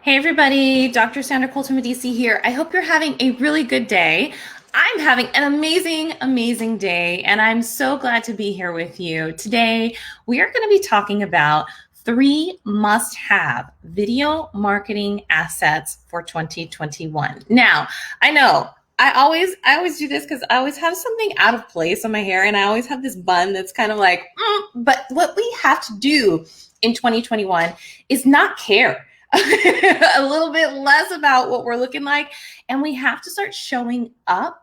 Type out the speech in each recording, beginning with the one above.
Hey everybody, Dr. Sandra Colton Medici here. I hope you're having a really good day. I'm having an amazing day, and I'm so glad to be here with you. Today, we are going to be talking about 3 must-have video marketing assets for 2021. Now, I know I always do this because I always have something out of place on my hair, and I always have this bun that's kind of like, but what we have to do in 2021 is not care. A little bit less about what we're looking like, and we have to start showing up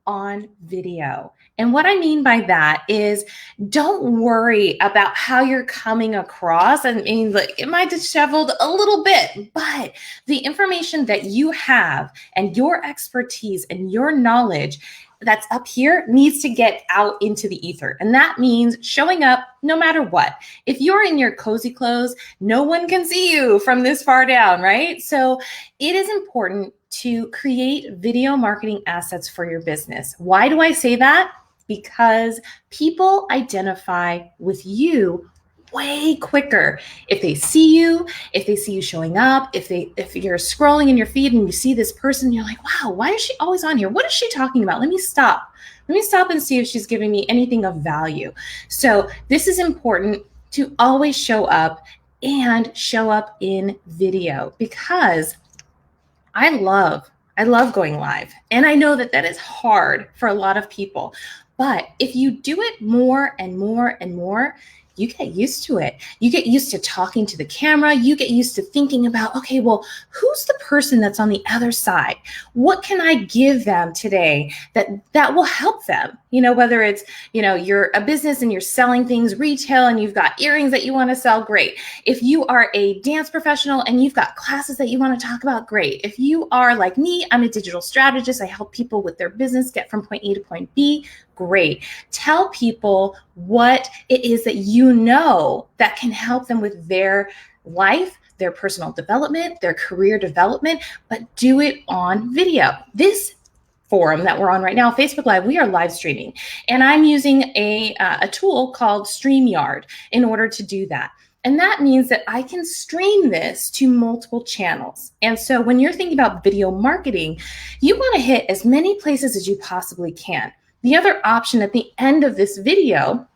on video. And what I mean by that is don't worry about how you're coming across. I mean, like, it might have disheveled a little bit, but the information that you have and your expertise and your knowledge that's up here needs to get out into the ether. And that means showing up no matter what. If you're in your cozy clothes, no one can see you from this far down, right? So it is important to create video marketing assets for your business. Why do I say that? Because people identify with you way quicker if they see you showing up, if you're scrolling in your feed and you see this person, you're like, wow, why is she always on here? What is she talking about? Let me stop and see if she's giving me anything of value. So this is important to always show up and show up in video, because I love going live. And I know that is hard for a lot of people. But if you do it more and more and more, you get used to it. You get used to talking to the camera. You get used to thinking about, okay, well, who's the person that's on the other side? What can I give them today that will help them? Whether it's, you're a business and you're selling things retail and you've got earrings that you want to sell, great. If you are a dance professional and you've got classes that you want to talk about, great. If you are like me, I'm a digital strategist. I help people with their business get from point A to point B. Great. Tell people what it is that you know that can help them with their life, their personal development, their career development, but do it on video. This forum that we're on right now, Facebook Live, we are live streaming, and I'm using a tool called StreamYard in order to do that. And that means that I can stream this to multiple channels. And so when you're thinking about video marketing, you want to hit as many places as you possibly can. The other option at the end of this video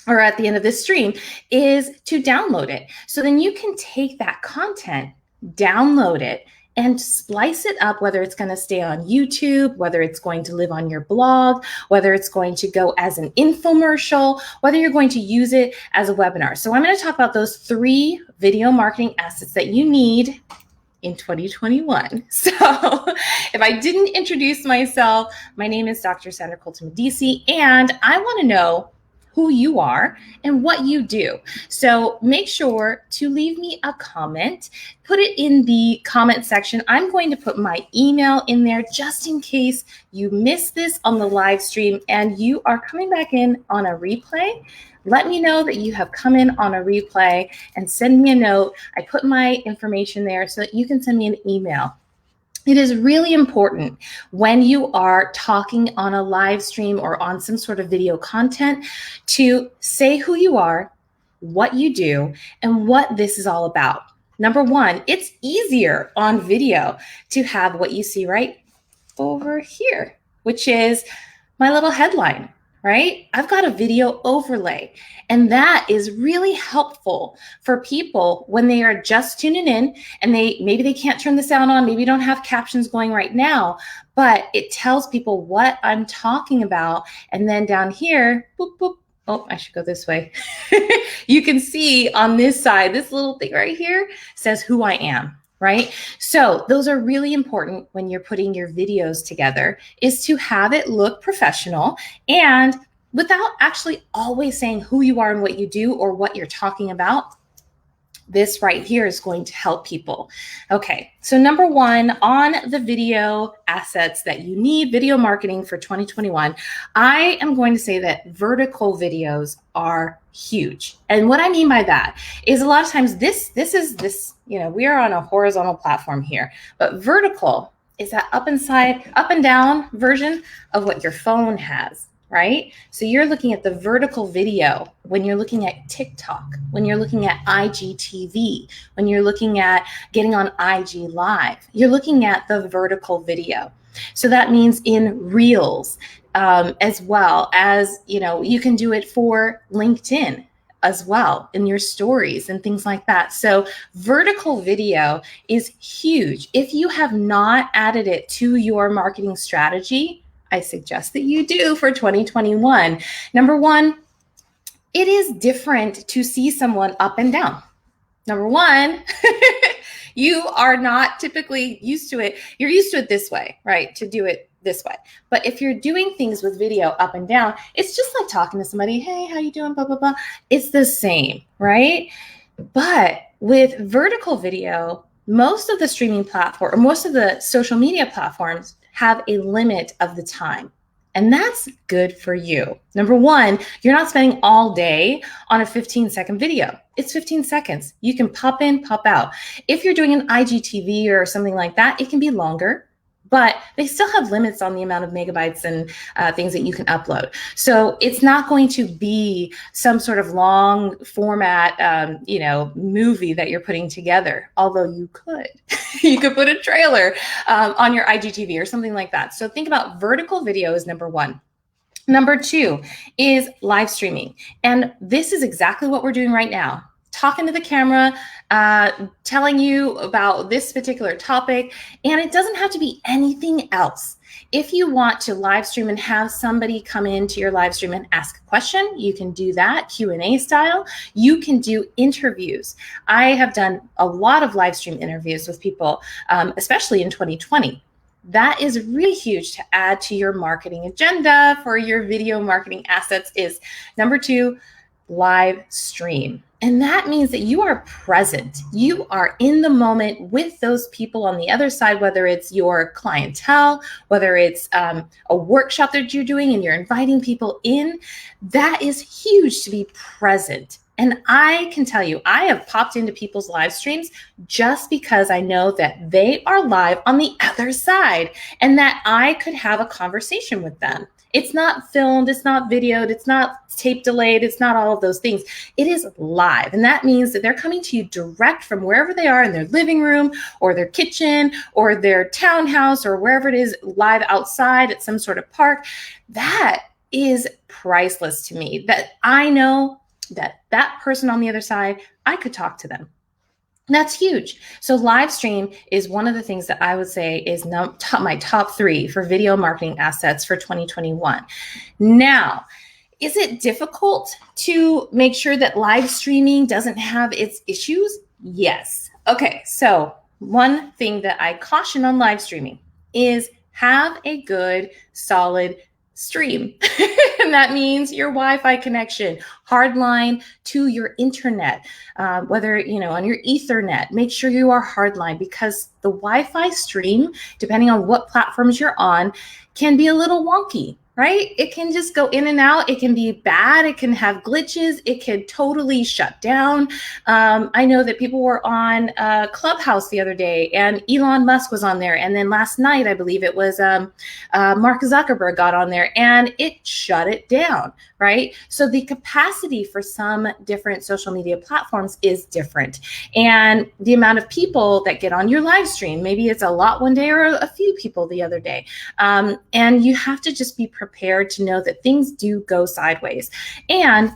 or at the end of this stream is to download it. So then you can take that content, download it, and splice it up, whether it's going to stay on YouTube, whether it's going to live on your blog, whether it's going to go as an infomercial, whether you're going to use it as a webinar. So I'm going to talk about those 3 video marketing assets that you need in 2021. So if I didn't introduce myself, my name is Dr. Sandra Colton Medici, and I want to know who you are and what you do. So make sure to leave me a comment, put it in the comment section. I'm going to put my email in there just in case you missed this on the live stream and you are coming back in on a replay. Let me know that you have come in on a replay and send me a note. I put my information there so that you can send me an email. It is really important when you are talking on a live stream or on some sort of video content to say who you are, what you do, and what this is all about. Number 1, it's easier on video to have what you see right over here, which is my little headline. Right? I've got a video overlay, and that is really helpful for people when they are just tuning in and maybe they can't turn the sound on, maybe don't have captions going right now, but it tells people what I'm talking about. And then down here, boop, boop. Oh, I should go this way. You can see on this side, this little thing right here says who I am. Right? So those are really important when you're putting your videos together, is to have it look professional and without actually always saying who you are and what you do or what you're talking about. This right here is going to help people. Okay, so number 1 on the video assets that you need, video marketing for 2021, I am going to say that vertical videos are huge. And what I mean by that is a lot of times this is we are on a horizontal platform here, but vertical is that up and down version of what your phone has. right? So you're looking at the vertical video when you're looking at TikTok, when you're looking at IGTV, when you're looking at getting on IG Live, you're looking at the vertical video. So that means in Reels, as well as, you can do it for LinkedIn as well in your stories and things like that. So vertical video is huge. If you have not added it to your marketing strategy, I suggest that you do for 2021. Number one, it is different to see someone up and down. Number one, you are not typically used to it. You're used to it this way, right? To do it this way. But if you're doing things with video up and down, it's just like talking to somebody, hey, how you doing, blah, blah, blah. It's the same, right? But with vertical video, most of the streaming platform, or most of the social media platforms have a limit of the time. And that's good for you. Number one, you're not spending all day on a 15-second video. It's 15 seconds. You can pop in, pop out. If you're doing an IGTV or something like that, it can be longer, but they still have limits on the amount of megabytes and things that you can upload. So it's not going to be some sort of long format, movie that you're putting together. Although you could, you could put a trailer on your IGTV or something like that. So think about vertical video is number one. Number two is live streaming. And this is exactly what we're doing right now. Talking to the camera, telling you about this particular topic, and it doesn't have to be anything else. If you want to live stream and have somebody come into your live stream and ask a question, you can do that Q&A style. You can do interviews. I have done a lot of live stream interviews with people, especially in 2020. That is really huge to add to your marketing agenda for your video marketing assets. Is number two, live stream. And that means that you are present. You are in the moment with those people on the other side, whether it's your clientele, whether it's a workshop that you're doing and you're inviting people in. That is huge to be present. And I can tell you, I have popped into people's live streams just because I know that they are live on the other side and that I could have a conversation with them. It's not filmed, it's not videoed, it's not tape delayed, it's not all of those things. It is live. And that means that they're coming to you direct from wherever they are in their living room or their kitchen or their townhouse or wherever it is, live outside at some sort of park. That is priceless to me, that I know that person on the other side, I could talk to them. That's huge. So live stream is one of the things that I would say is my top three for video marketing assets for 2021. Now, is it difficult to make sure that live streaming doesn't have its issues? Yes. Okay, so one thing that I caution on live streaming is have a good, solid stream. And that means your Wi-Fi connection, hardline to your internet, whether, on your Ethernet, make sure you are hardline, because the Wi-Fi stream, depending on what platforms you're on, can be a little wonky, right? It can just go in and out. It can be bad. It can have glitches. It can totally shut down. I know that people were on Clubhouse the other day and Elon Musk was on there. And then last night, I believe it was Mark Zuckerberg got on there and it shut it down, right? So the capacity for some different social media platforms is different. And the amount of people that get on your live stream, maybe it's a lot one day or a few people the other day. And you have to just be prepared to know that things do go sideways. And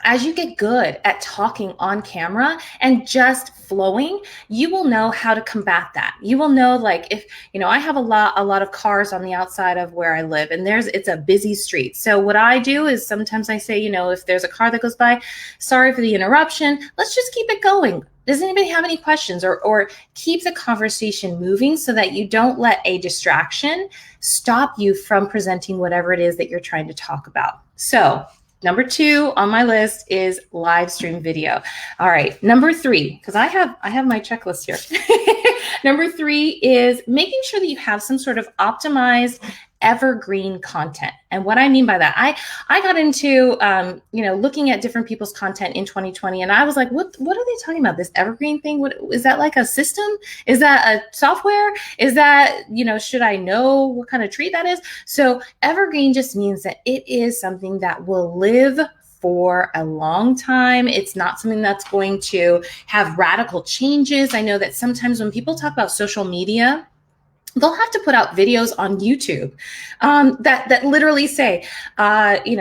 as you get good at talking on camera and just flowing, you will know how to combat that. You will know, like, if, I have a lot of cars on the outside of where I live and it's a busy street. So what I do is sometimes I say, if there's a car that goes by, sorry for the interruption, let's just keep it going. Does anybody have any questions? Or keep the conversation moving so that you don't let a distraction stop you from presenting whatever it is that you're trying to talk about. So number two on my list is live stream video. All right, number three, because I have my checklist here. Number three is making sure that you have some sort of optimized evergreen content. And what I mean by that, I got into looking at different people's content in 2020, and I was like, what are they talking about? This evergreen thing? What is that, like a system? Is that a software? Is that, should I know what kind of tree that is? So evergreen just means that it is something that will live for a long time. It's not something that's going to have radical changes. I know that sometimes when people talk about social media, they'll have to put out videos on YouTube that literally say,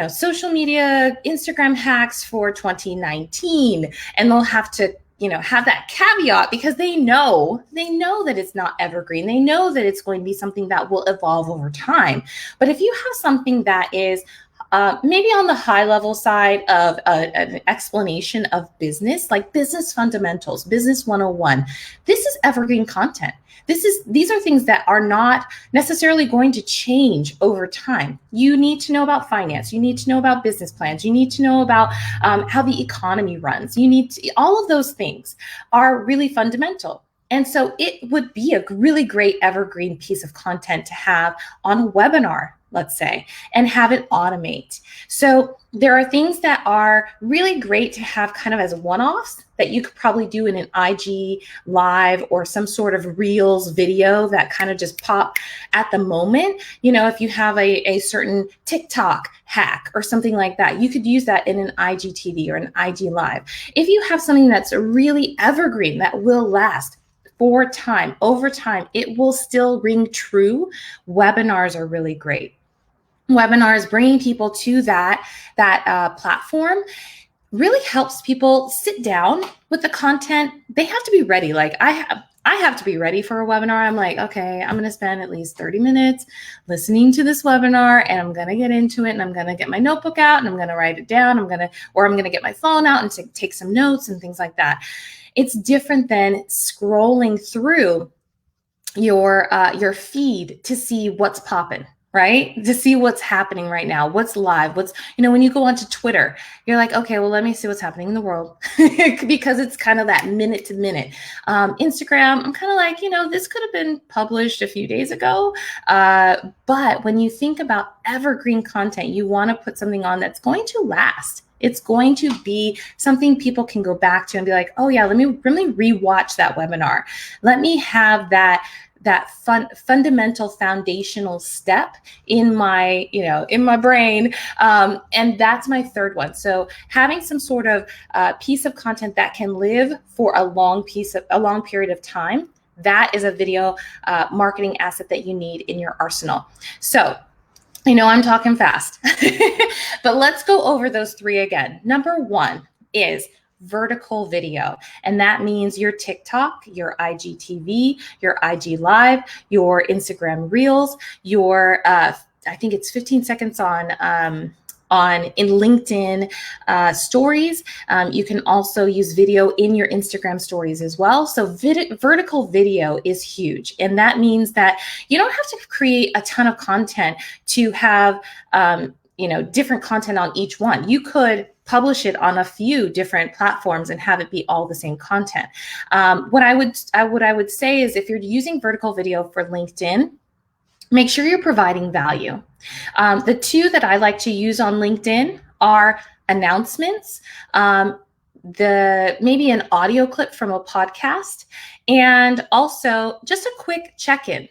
social media Instagram hacks for 2019, and they'll have to have that caveat because they know that it's not evergreen. They know that it's going to be something that will evolve over time. But if you have something that is maybe on the high level side of an explanation of business, like business fundamentals, business 101, this is evergreen content. These are things that are not necessarily going to change over time. You need to know about finance. You need to know about business plans. You need to know about how the economy runs. All of those things are really fundamental. And so it would be a really great evergreen piece of content to have on a webinar, let's say, and have it automate. So there are things that are really great to have kind of as one-offs that you could probably do in an IG live or some sort of Reels video that kind of just pop at the moment. If you have a certain TikTok hack or something like that, you could use that in an IGTV or an IG live. If you have something that's really evergreen that will last over time, it will still ring true. Webinars are really great. Webinars, bringing people to that platform, really helps people sit down with the content. They have to be ready. Like I have to be ready for a webinar. I'm like, okay, I'm going to spend at least 30 minutes listening to this webinar, and I'm going to get into it, and I'm going to get my notebook out, and I'm going to write it down. I'm going to get my phone out and take some notes and things like that. It's different than scrolling through your feed to see what's popping, right? To see what's happening right now, what's live, when you go onto Twitter, you're like, okay, well, let me see what's happening in the world because it's kind of that minute to minute. Instagram, I'm kind of like, this could have been published a few days ago. But when you think about evergreen content, you want to put something on that's going to last. It's going to be something people can go back to and be like, oh yeah, let me rewatch that webinar. Let me have that fundamental foundational step in my brain. And that's my third one. So having some sort of piece of content that can live for a long period of time, that is a video marketing asset that you need in your arsenal. So I'm talking fast, but let's go over those three again. Number one is vertical video. And that means your TikTok, your IGTV, your IG Live, your Instagram Reels, your, I think it's 15 seconds in LinkedIn stories. You can also use video in your Instagram stories as well. So vertical video is huge. And that means that you don't have to create a ton of content to have, different content on each one. You could publish it on a few different platforms and have it be all the same content. What I would say is if you're using vertical video for LinkedIn, make sure you're providing value. The two that I like to use on LinkedIn are announcements, maybe an audio clip from a podcast, and also just a quick check-in.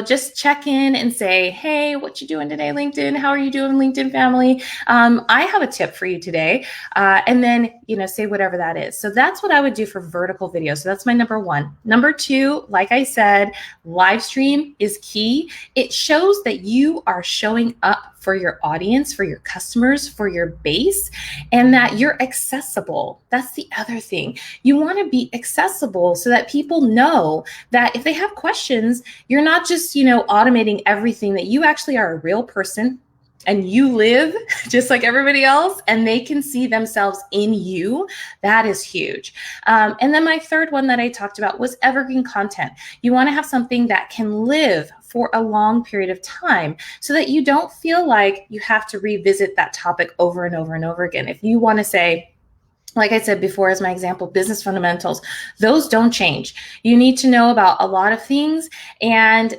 Just check in and say, hey, what you doing today, LinkedIn? How are you doing, LinkedIn family? I have a tip for you today. And then, say whatever that is. So that's what I would do for vertical video. So that's my number one. Number two, like I said, live stream is key. It shows that you are showing up for your audience, for your customers, for your base, and that you're accessible. That's the other thing. You want to be accessible so that people know that if they have questions, you're not just, automating everything, that you actually are a real person and you live just like everybody else, and they can see themselves in you. That is huge. And then my third one that I talked about was evergreen content. You want to have something that can live for a long period of time so that you don't feel like you have to revisit that topic over and over and over again. If you want to say, like I said before, as my example, business fundamentals, those don't change. You need to know about a lot of things. And,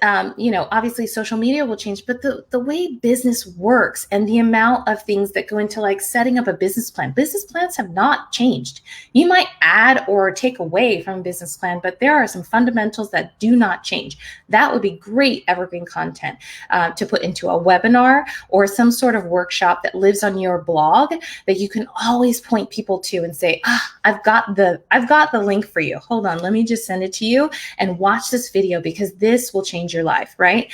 obviously social media will change, but the way business works and the amount of things that go into like setting up a business plans have not changed. You might add or take away from a business plan, but there are some fundamentals that do not change. That would be great evergreen content to put into a webinar or some sort of workshop that lives on your blog that you can always point people to and say, I've got the link for you. Hold on, let me just send it to you and watch this video because this will change your life, right?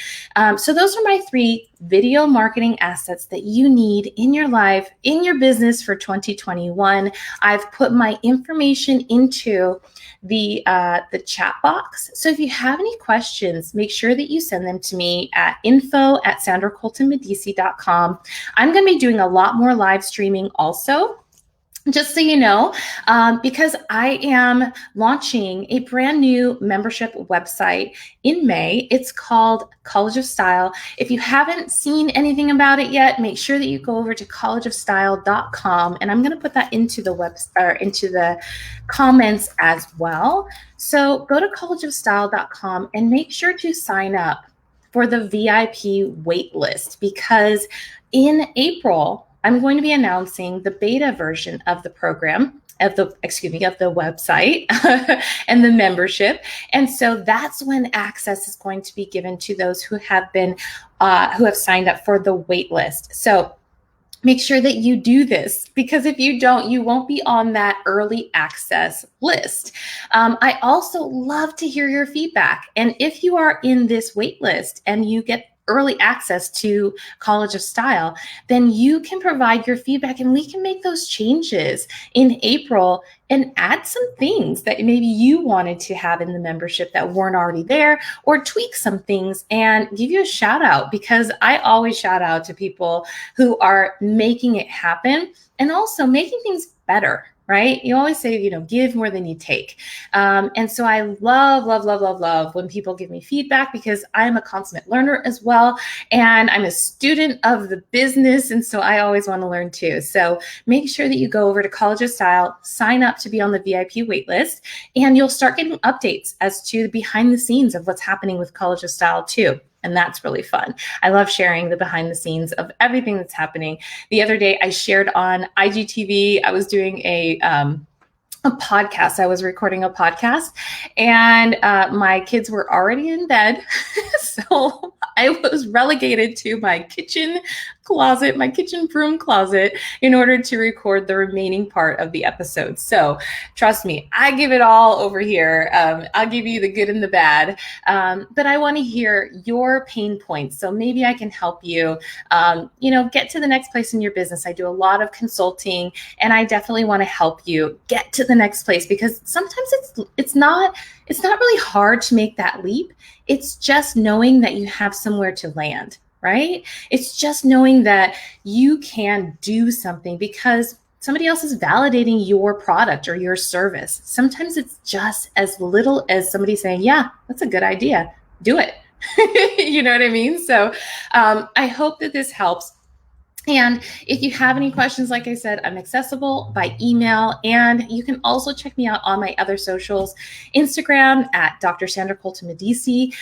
So those are my 3 video marketing assets that you need in your life, in your business for 2021. I've put my information into the chat box. So if you have any questions, make sure that you send them to me at info@sandracoltonmedici.com. I'm going to be doing a lot more live streaming also. Just so you know, because I am launching a brand new membership website in May. It's called College of Style. If you haven't seen anything about it yet, make sure that you go over to collegeofstyle.com, and I'm going to put that into the comments as well. So go to collegeofstyle.com and make sure to sign up for the VIP wait list, because in April, I'm going to be announcing the beta version of the program, of the website and the membership. And so that's when access is going to be given to those who have signed up for the wait list. So make sure that you do this, because if you don't, you won't be on that early access list. I also love to hear your feedback. And if you are in this wait list and you get early access to College of Style, then you can provide your feedback and we can make those changes in April and add some things that maybe you wanted to have in the membership that weren't already there, or tweak some things and give you a shout out, because I always shout out to people who are making it happen and also making things better. Right? You always say, give more than you take. And so I love when people give me feedback, because I'm a consummate learner as well. And I'm a student of the business. And so I always want to learn too. So make sure that you go over to College of Style, sign up to be on the VIP waitlist, and you'll start getting updates as to the behind the scenes of what's happening with College of Style too. And that's really fun. I love sharing the behind the scenes of everything that's happening. The other day I shared on IGTV, I was doing a podcast. I was recording a podcast, and my kids were already in bed. So I was relegated to my kitchen broom closet, in order to record the remaining part of the episode. So trust me, I give it all over here. I'll give you the good and the bad, but I want to hear your pain points. So maybe I can help you, get to the next place in your business. I do a lot of consulting, and I definitely want to help you get to the next place, because sometimes it's not really hard to make that leap. It's just knowing that you have somewhere to land. Right? It's just knowing that you can do something because somebody else is validating your product or your service. Sometimes it's just as little as somebody saying, yeah, that's a good idea. Do it. You know what I mean? So I hope that this helps. And if you have any questions, like I said, I'm accessible by email, and you can also check me out on my other socials, Instagram at Dr. Sandra Colton Medici.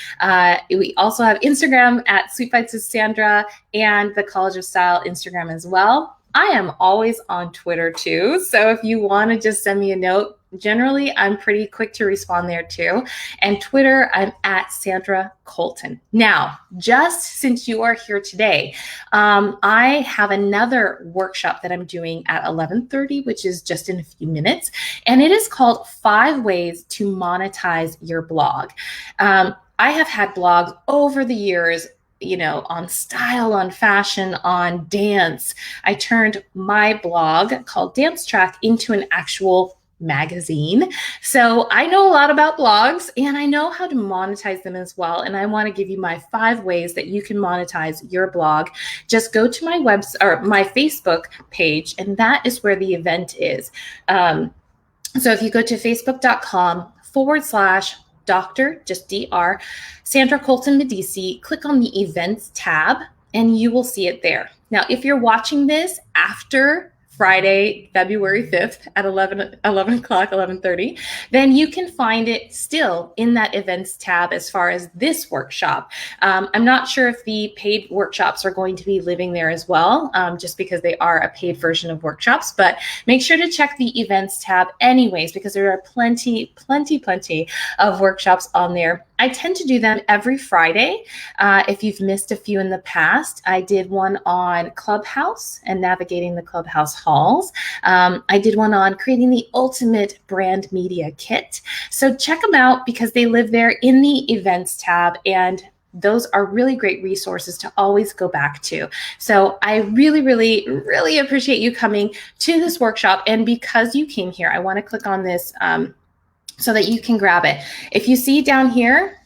We also have Instagram at Sweet Bites with Sandra, and the College of Style Instagram as well. I am always on Twitter too. So if you want to just send me a note, generally, I'm pretty quick to respond there too. And Twitter, I'm at Sandra Colton. Now, just since you are here today, I have another workshop that I'm doing at 11:30, which is just in a few minutes. And it is called 5 Ways to Monetize Your Blog. I have had blogs over the years, on style, on fashion, on dance. I turned my blog called Dance Track into an actual magazine. So I know a lot about blogs, and I know how to monetize them as well. And I want to give you my 5 ways that you can monetize your blog. Just go to my my Facebook page, and that is where the event is. So if you go to facebook.com/Dr. just Dr. Sandra Colton Medici, click on the events tab and you will see it there. Now, if you're watching this after Friday, February 5th at 11 o'clock, 11:30, then you can find it still in that events tab as far as this workshop. I'm not sure if the paid workshops are going to be living there as well, just because they are a paid version of workshops, but make sure to check the events tab anyways, because there are plenty of workshops on there. I tend to do them every Friday. If you've missed a few in the past, I did one on Clubhouse and navigating the Clubhouse halls. I did one on creating the ultimate brand media kit. So check them out because they live there in the events tab, and those are really great resources to always go back to. So I really appreciate you coming to this workshop. And because you came here, I want to click on this so that you can grab it. If you see down here,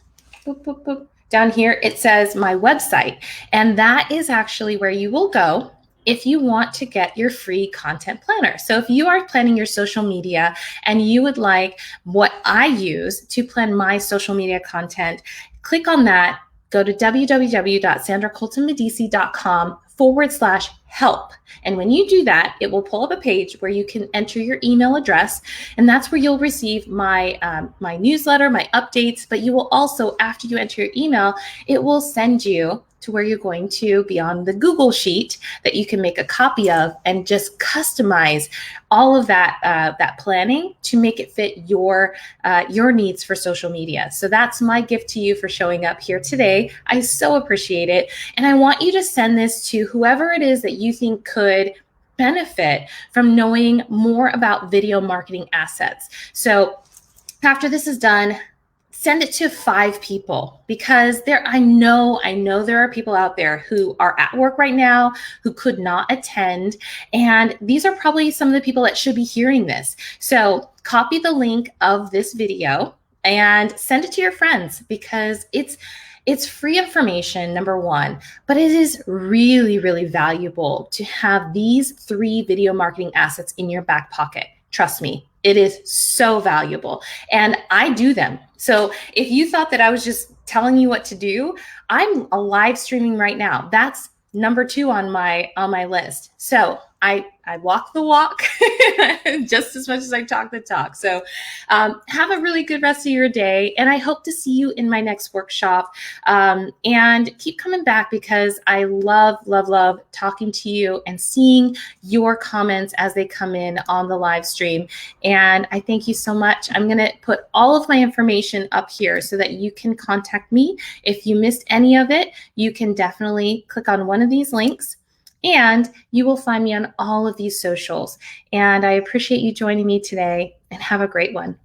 boop, boop, boop, down here, it says my website. And that is actually where you will go if you want to get your free content planner. So if you are planning your social media and you would like what I use to plan my social media content, click on that. Go to www.sandracoltonmedici.com/help. And when you do that, it will pull up a page where you can enter your email address, and that's where you'll receive my my newsletter, my updates. But you will also, after you enter your email, it will send you to where you're going to be on the Google Sheet that you can make a copy of and just customize all of that that planning to make it fit your needs for social media. So that's my gift to you for showing up here today. I so appreciate it. And I want you to send this to whoever it is that you think could benefit from knowing more about video marketing assets. So after this is done, send it to 5 people, because I know there are people out there who are at work right now who could not attend. And these are probably some of the people that should be hearing this. So copy the link of this video and send it to your friends, because it's free information, number one, but it is really valuable to have these 3 video marketing assets in your back pocket. Trust me, it is so valuable, and I do them. So if you thought that I was just telling you what to do, I'm live streaming right now. That's number 2 on my list. So I walk the walk just as much as I talk the talk. So have a really good rest of your day. And I hope to see you in my next workshop. And keep coming back, because I love talking to you and seeing your comments as they come in on the live stream. And I thank you so much. I'm going to put all of my information up here so that you can contact me. If you missed any of it, you can definitely click on one of these links, and you will find me on all of these socials. And I appreciate you joining me today, and have a great one.